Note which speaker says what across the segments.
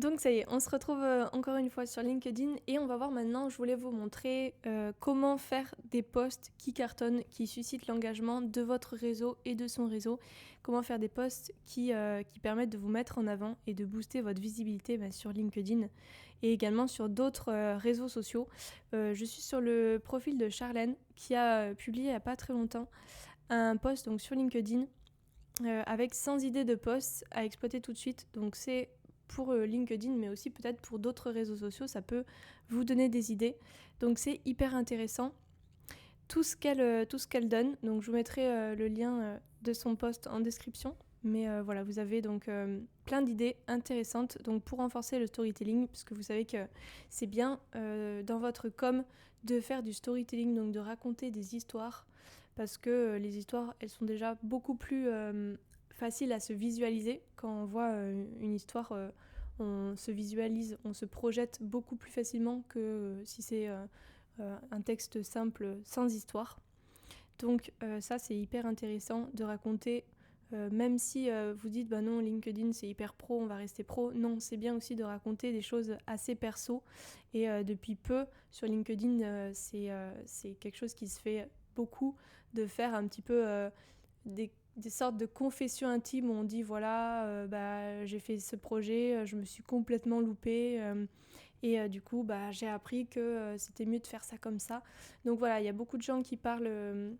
Speaker 1: Donc ça y est, on se retrouve encore une fois sur LinkedIn et on va voir maintenant, je voulais vous montrer comment faire des posts qui cartonnent, qui suscitent l'engagement de votre réseau et de son réseau. Comment faire des posts qui permettent de vous mettre en avant et de booster votre visibilité sur LinkedIn et également sur d'autres réseaux sociaux. Je suis sur le profil de Charlène qui a publié il n'y a pas très longtemps un post donc, sur LinkedIn avec 100 idées de posts à exploiter tout de suite. Donc c'est pour LinkedIn, mais aussi peut-être pour d'autres réseaux sociaux, ça peut vous donner des idées. Donc c'est hyper intéressant. Tout ce qu'elle donne, donc je vous mettrai le lien de son post en description. Mais voilà, vous avez donc plein d'idées intéressantes donc pour renforcer le storytelling, parce que vous savez que c'est bien dans votre com de faire du storytelling, donc de raconter des histoires, parce que les histoires, elles sont déjà beaucoup plus faciles à se visualiser. Quand on voit une histoire, on se visualise, on se projette beaucoup plus facilement que si c'est un texte simple sans histoire. Donc ça, c'est hyper intéressant de raconter, même si vous dites bah non, LinkedIn c'est hyper pro, on va rester pro. Non, c'est bien aussi de raconter des choses assez perso. Et depuis peu sur LinkedIn, c'est quelque chose qui se fait beaucoup, de faire un petit peu des sortes de confessions intimes où on dit voilà, j'ai fait ce projet, je me suis complètement loupée. Et du coup, j'ai appris que c'était mieux de faire ça comme ça. Donc voilà, il y a beaucoup de gens qui parlent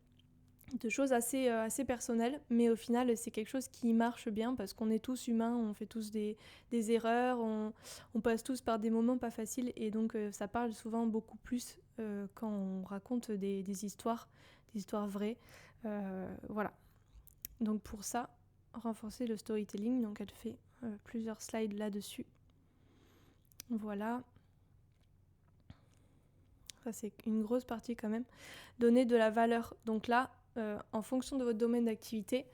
Speaker 1: de choses assez personnelles, mais au final, c'est quelque chose qui marche bien parce qu'on est tous humains, on fait tous des erreurs, on passe tous par des moments pas faciles et donc ça parle souvent beaucoup plus quand on raconte des histoires vraies. Voilà. Donc pour ça, renforcer le storytelling, donc elle fait plusieurs slides là-dessus. Voilà. Ça, c'est une grosse partie quand même. Donner de la valeur. Donc là, en fonction de votre domaine d'activité,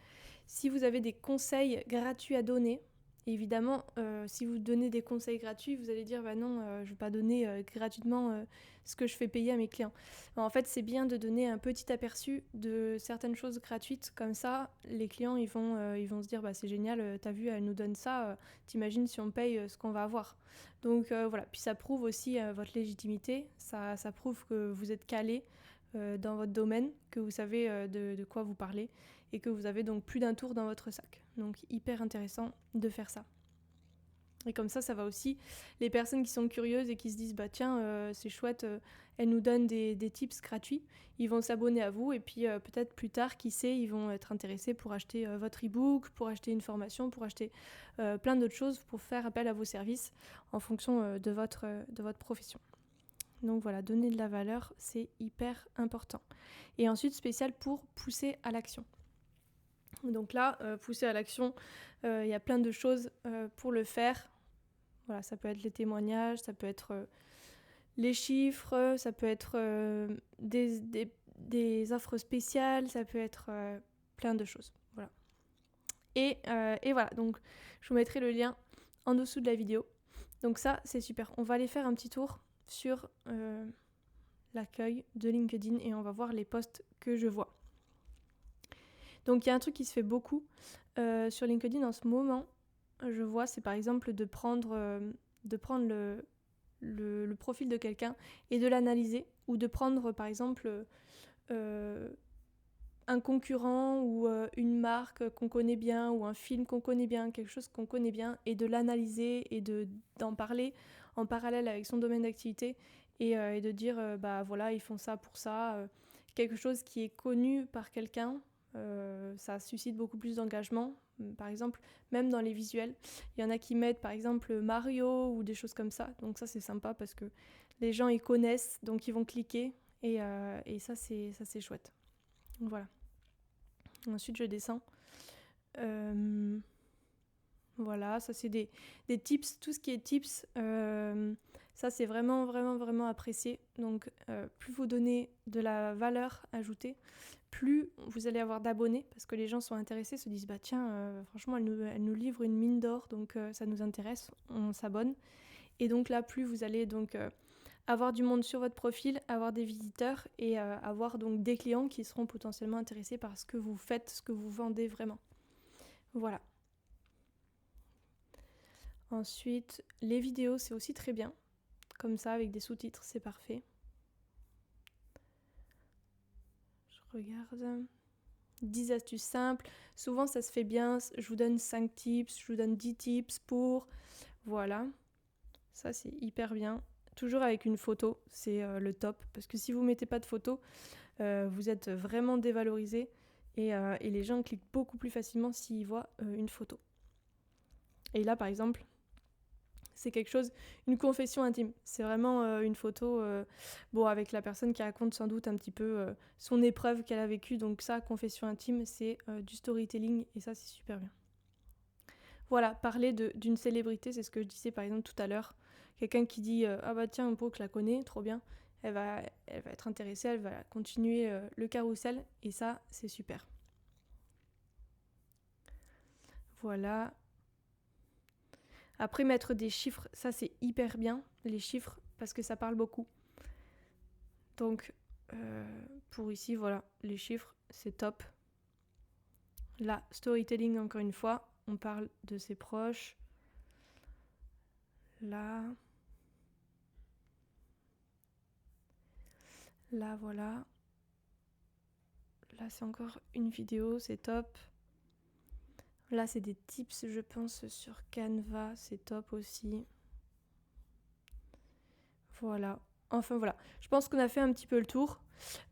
Speaker 1: si vous avez des conseils gratuits à donner, évidemment, si vous donnez des conseils gratuits, vous allez dire bah non, je ne vais pas donner gratuitement ce que je fais payer à mes clients. En fait, c'est bien de donner un petit aperçu de certaines choses gratuites. Comme ça, les clients, ils vont se dire bah c'est génial, t'as vu, elle nous donne ça, t'imagines si on paye ce qu'on va avoir. Donc voilà, puis ça prouve aussi votre légitimité, ça prouve que vous êtes calé dans votre domaine, que vous savez de quoi vous parlez et que vous avez donc plus d'un tour dans votre sac. Donc hyper intéressant de faire ça. Et comme ça va aussi, les personnes qui sont curieuses et qui se disent bah tiens c'est chouette, elle nous donne des tips gratuits, ils vont s'abonner à vous et puis peut-être plus tard, qui sait, ils vont être intéressés pour acheter votre e-book, pour acheter une formation, pour acheter plein d'autres choses, pour faire appel à vos services en fonction de votre profession. Donc voilà, donner de la valeur, c'est hyper important. Et ensuite, spécial pour pousser à l'action. Donc là, pousser à l'action, il y a plein de choses pour le faire. Voilà, ça peut être les témoignages, ça peut être les chiffres, ça peut être des offres spéciales, ça peut être plein de choses. Voilà. Et voilà, donc je vous mettrai le lien en dessous de la vidéo. Donc ça, c'est super. On va aller faire un petit tour sur l'accueil de LinkedIn et on va voir les posts que je vois. Donc il y a un truc qui se fait beaucoup sur LinkedIn en ce moment, je vois, c'est par exemple de prendre le profil de quelqu'un et de l'analyser, ou de prendre par exemple un concurrent ou une marque qu'on connaît bien, ou un film qu'on connaît bien, quelque chose qu'on connaît bien, et de l'analyser et d'en parler en parallèle avec son domaine d'activité et de dire bah voilà, ils font ça pour ça, quelque chose qui est connu par quelqu'un. Ça suscite beaucoup plus d'engagement. Par exemple, même dans les visuels, il y en a qui mettent par exemple Mario ou des choses comme ça. Donc ça, c'est sympa parce que les gens ils connaissent, donc ils vont cliquer et ça c'est chouette. Donc voilà. Ensuite, je descends. Voilà, ça c'est des tips, tout ce qui est tips, ça c'est vraiment apprécié. Donc plus vous donnez de la valeur ajoutée, plus vous allez avoir d'abonnés, parce que les gens sont intéressés, se disent bah tiens, franchement elle nous livre une mine d'or, donc ça nous intéresse, on s'abonne. Et donc là, plus vous allez donc avoir du monde sur votre profil, avoir des visiteurs et avoir donc des clients qui seront potentiellement intéressés par ce que vous faites, ce que vous vendez vraiment. Voilà. Ensuite, les vidéos, c'est aussi très bien. Comme ça, avec des sous-titres, c'est parfait. Je regarde. 10 astuces simples. Souvent, ça se fait bien. Je vous donne 5 tips, je vous donne 10 tips pour... Voilà. Ça, c'est hyper bien. Toujours avec une photo, c'est le top. Parce que si vous ne mettez pas de photo, vous êtes vraiment dévalorisé. Et les gens cliquent beaucoup plus facilement s'ils voient une photo. Et là, par exemple, c'est quelque chose, une confession intime. C'est vraiment une photo avec la personne qui raconte sans doute un petit peu son épreuve qu'elle a vécue. Donc ça, confession intime, c'est du storytelling et ça, c'est super bien. Voilà, parler d'une célébrité, c'est ce que je disais par exemple tout à l'heure. Quelqu'un qui dit ah bah tiens, Brooke la connaît, trop bien. Elle va être intéressée, elle va continuer le carrousel et ça, c'est super. Voilà. Après, mettre des chiffres, ça c'est hyper bien, les chiffres, parce que ça parle beaucoup. Donc, pour ici, voilà, les chiffres, c'est top. Là, storytelling, encore une fois, on parle de ses proches. Là, voilà. Là, c'est encore une vidéo, c'est top. Là, c'est des tips, je pense, sur Canva, c'est top aussi. Voilà. Enfin, voilà. Je pense qu'on a fait un petit peu le tour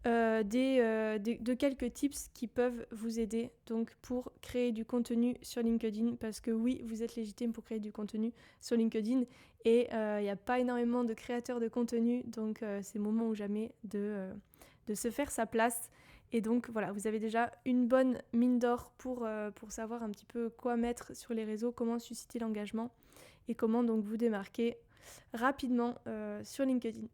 Speaker 1: de quelques tips qui peuvent vous aider donc pour créer du contenu sur LinkedIn. Parce que oui, vous êtes légitime pour créer du contenu sur LinkedIn. Et il n'y a pas énormément de créateurs de contenu. Donc, c'est moment ou jamais de se faire sa place. Et donc voilà, vous avez déjà une bonne mine d'or pour savoir un petit peu quoi mettre sur les réseaux, comment susciter l'engagement et comment donc vous démarquer rapidement sur LinkedIn.